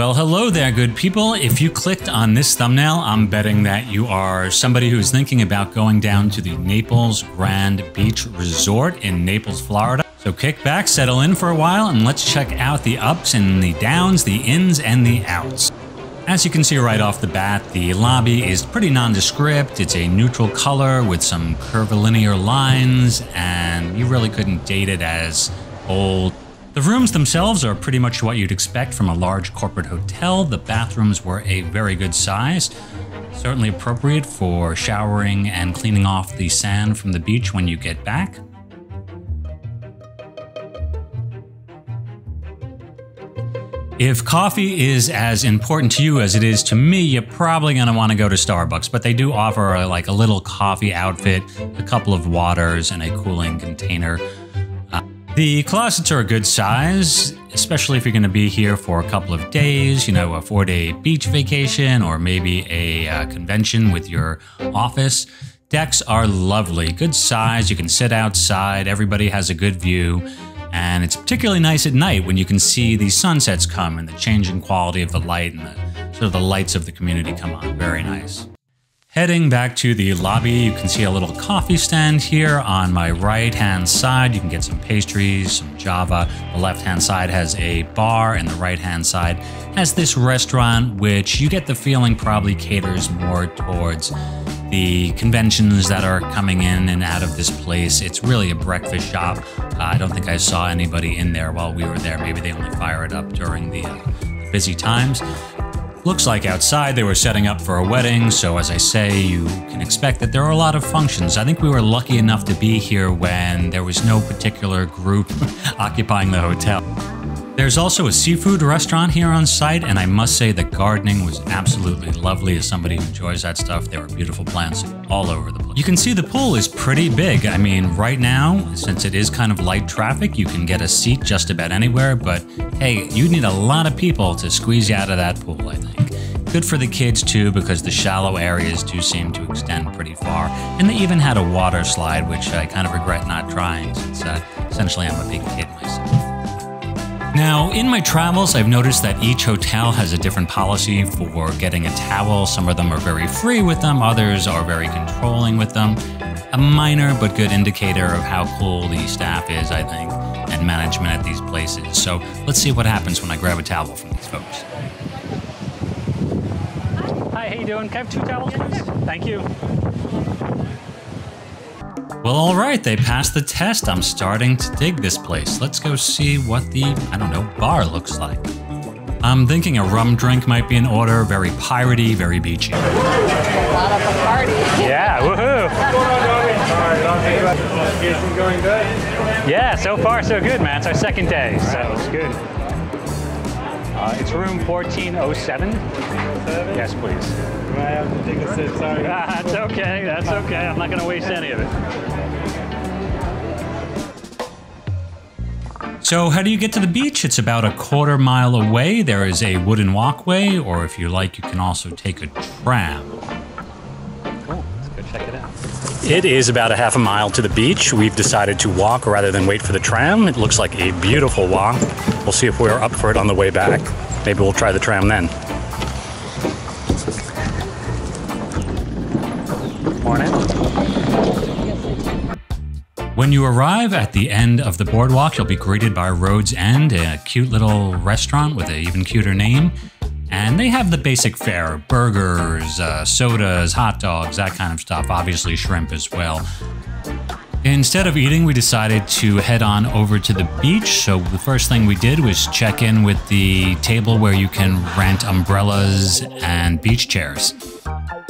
Well, hello there, good people. If you clicked on this thumbnail, I'm betting that you are somebody who's thinking about going down to the Naples Grande Beach Resort in Naples, Florida. So kick back, settle in for a while, and let's check out the ups and the downs, the ins and the outs. As you can see right off the bat, the lobby is pretty nondescript. It's a neutral color with some curvilinear lines, and you really couldn't date it as old. The rooms themselves are pretty much what you'd expect from a large corporate hotel. The bathrooms were a very good size, certainly appropriate for showering and cleaning off the sand from the beach when you get back. If coffee is as important to you as it is to me, you're probably going to want to go to Starbucks, but they do offer like a little coffee outfit, a couple of waters, and a cooling container. The closets are a good size, especially if you're going to be here for a couple of days, you know, a 4-day beach vacation or maybe a convention with your office. Decks are lovely, good size, you can sit outside, everybody has a good view. And it's particularly nice at night when you can see the sunsets come and the changing quality of the light and the sort of the lights of the community come on. Very nice. Heading back to the lobby, you can see a little coffee stand here on my right-hand side. You can get some pastries, some Java. The left-hand side has a bar and the right-hand side has this restaurant, which you get the feeling probably caters more towards the conventions that are coming in and out of this place. It's really a breakfast shop. I don't think I saw anybody in there while we were there. Maybe they only fire it up during the busy times. Looks like outside they were setting up for a wedding, so as I say, you can expect that there are a lot of functions. I think we were lucky enough to be here when there was no particular group occupying the hotel. There's also a seafood restaurant here on site, and I must say the gardening was absolutely lovely. As somebody who enjoys that stuff, there are beautiful plants all over the place. You can see the pool is pretty big. I mean, right now, since it is kind of light traffic, you can get a seat just about anywhere, but hey, you need a lot of people to squeeze you out of that pool, I think. Good for the kids too, because the shallow areas do seem to extend pretty far. And they even had a water slide, which I kind of regret not trying since essentially I'm a big kid myself. Now, in my travels, I've noticed that each hotel has a different policy for getting a towel. Some of them are very free with them, others are very controlling with them. A minor but good indicator of how cool the staff is, I think, and management at these places. So let's see what happens when I grab a towel from these folks. Hi, how you doing? Can I have 2 towels, please? Thank you. Well, all right, they passed the test. I'm starting to dig this place. Let's go see what the, I don't know, bar looks like. I'm thinking a rum drink might be in order. Very piratey, very beachy. A lot of a party. Yeah, woohoo! Vacation going good? Yeah, so far so good, man. It's our second day, so it's good. It's room 1407. Yes, please. I have to take a sip, sorry. That's okay, that's okay. I'm not going to waste any of it. So how do you get to the beach? It's about a quarter mile away. There is a wooden walkway, or if you like, you can also take a tram. Cool, let's go check it out. It is about a half a mile to the beach. We've decided to walk rather than wait for the tram. It looks like a beautiful walk. We'll see if we're up for it on the way back. Maybe we'll try the tram then. Morning. When you arrive at the end of the boardwalk, you'll be greeted by Rhode's End, a cute little restaurant with an even cuter name. And they have the basic fare, burgers, sodas, hot dogs, that kind of stuff, obviously shrimp as well. Instead of eating, we decided to head on over to the beach. So the first thing we did was check in with the table where you can rent umbrellas and beach chairs.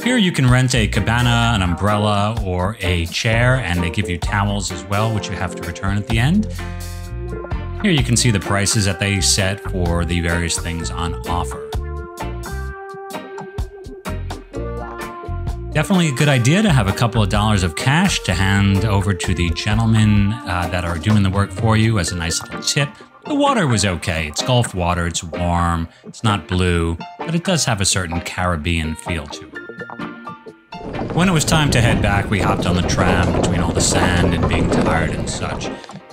Here you can rent a cabana, an umbrella, or a chair, and they give you towels as well, which you have to return at the end. Here you can see the prices that they set for the various things on offer. Definitely a good idea to have a couple of dollars of cash to hand over to the gentlemen that are doing the work for you as a nice little tip. The water was okay. It's Gulf water, it's warm, it's not blue, but it does have a certain Caribbean feel to it. When it was time to head back, we hopped on the tram between all the sand and being tired and such.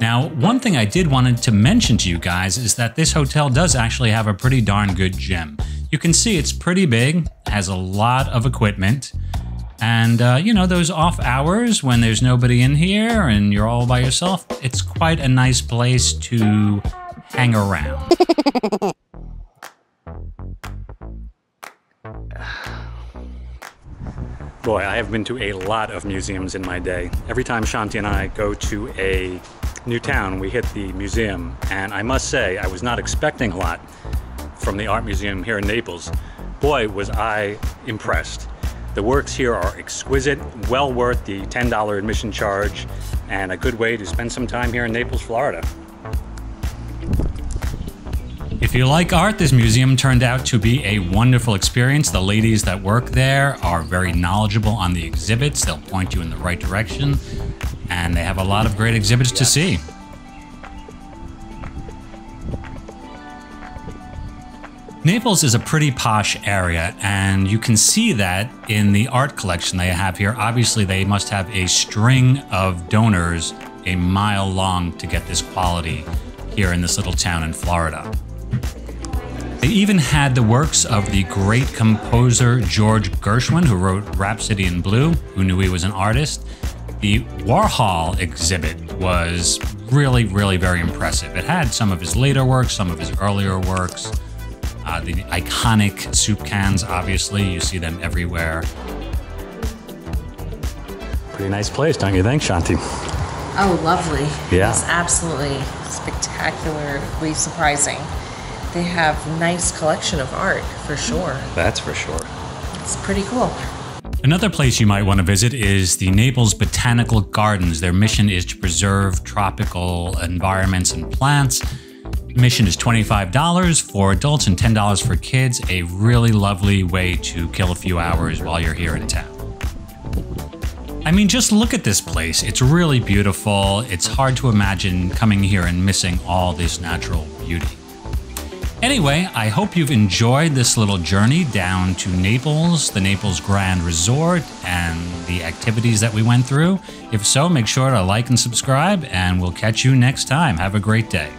Now, one thing I did wanted to mention to you guys is that this hotel does actually have a pretty darn good gym. You can see it's pretty big, has a lot of equipment, and you know, those off hours when there's nobody in here and you're all by yourself, it's quite a nice place to hang around. Boy, I have been to a lot of museums in my day. Every time Shanti and I go to a new town, we hit the museum, and I must say, I was not expecting a lot from the art museum here in Naples. Boy, was I impressed. The works here are exquisite, well worth the $10 admission charge, and a good way to spend some time here in Naples, Florida. If you like art, this museum turned out to be a wonderful experience. The ladies that work there are very knowledgeable on the exhibits. They'll point you in the right direction, and they have a lot of great exhibits to see. Naples is a pretty posh area, and you can see that in the art collection they have here. Obviously, they must have a string of donors a mile long to get this quality here in this little town in Florida. They even had the works of the great composer George Gershwin, who wrote Rhapsody in Blue. Who knew he was an artist? The Warhol exhibit was really, really very impressive. It had some of his later works, some of his earlier works. The iconic soup cans, obviously, you see them everywhere. Pretty nice place, don't you think, Shanti? Oh, lovely. Yeah. It's absolutely spectacularly surprising. They have a nice collection of art, for sure. That's for sure. It's pretty cool. Another place you might want to visit is the Naples Botanical Gardens. Their mission is to preserve tropical environments and plants. Admission is $25 for adults and $10 for kids. A really lovely way to kill a few hours while you're here in town. I mean, just look at this place. It's really beautiful. It's hard to imagine coming here and missing all this natural beauty. Anyway, I hope you've enjoyed this little journey down to Naples, the Naples Grande Resort, and the activities that we went through. If so, make sure to like and subscribe, and we'll catch you next time. Have a great day.